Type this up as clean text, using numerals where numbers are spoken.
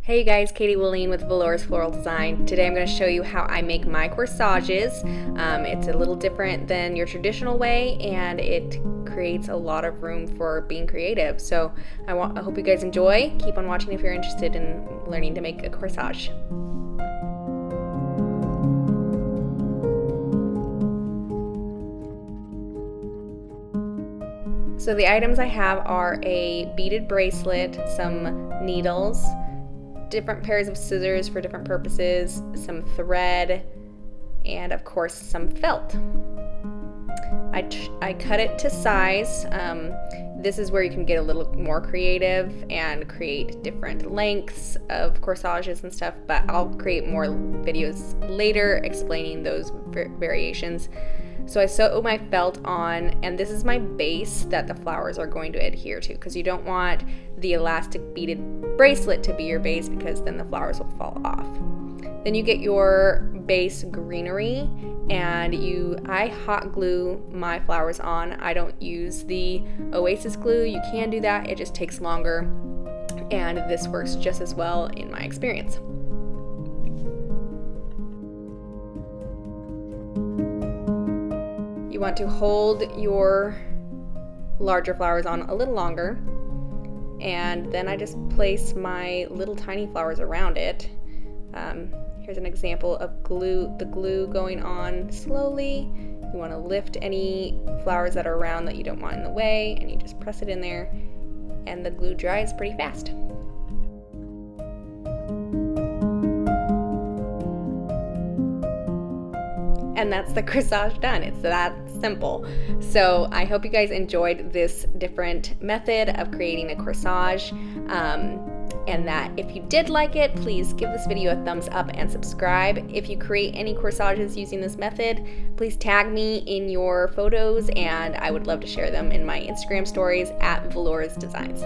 Hey you guys, Katie Willeen with Velours Floral Design. Today I'm going to show you how I make my corsages. It's a little different than your traditional way and it creates a lot of room for being creative. So I hope you guys enjoy. Keep on watching if you're interested in learning to make a corsage. So the items I have are a beaded bracelet, some needles, different pairs of scissors for different purposes, some thread, and of course some felt. I cut it to size. This is where you can get a little more creative and create different lengths of corsages and stuff, but I'll create more videos later explaining those variations. So I sew my felt on, and this is my base that the flowers are going to adhere to, because you don't want the elastic beaded bracelet to be your base, because then the flowers will fall off. Then you get your base greenery, and I hot glue my flowers on. I don't use the Oasis glue. You can do that, it just takes longer, and this works just as well in my experience. You want to hold your larger flowers on a little longer, and then I just place my little tiny flowers around it. Here's an example of the glue going on slowly. You want to lift any flowers that are around that you don't want in the way, and you just press it in there, and the glue dries pretty fast. And that's the corsage done. It's that simple. So I hope you guys enjoyed this different method of creating a corsage, and that if you did like it, please give this video a thumbs up and subscribe. If you create any corsages using this method, please tag me in your photos, and I would love to share them in my Instagram stories at Velours Designs.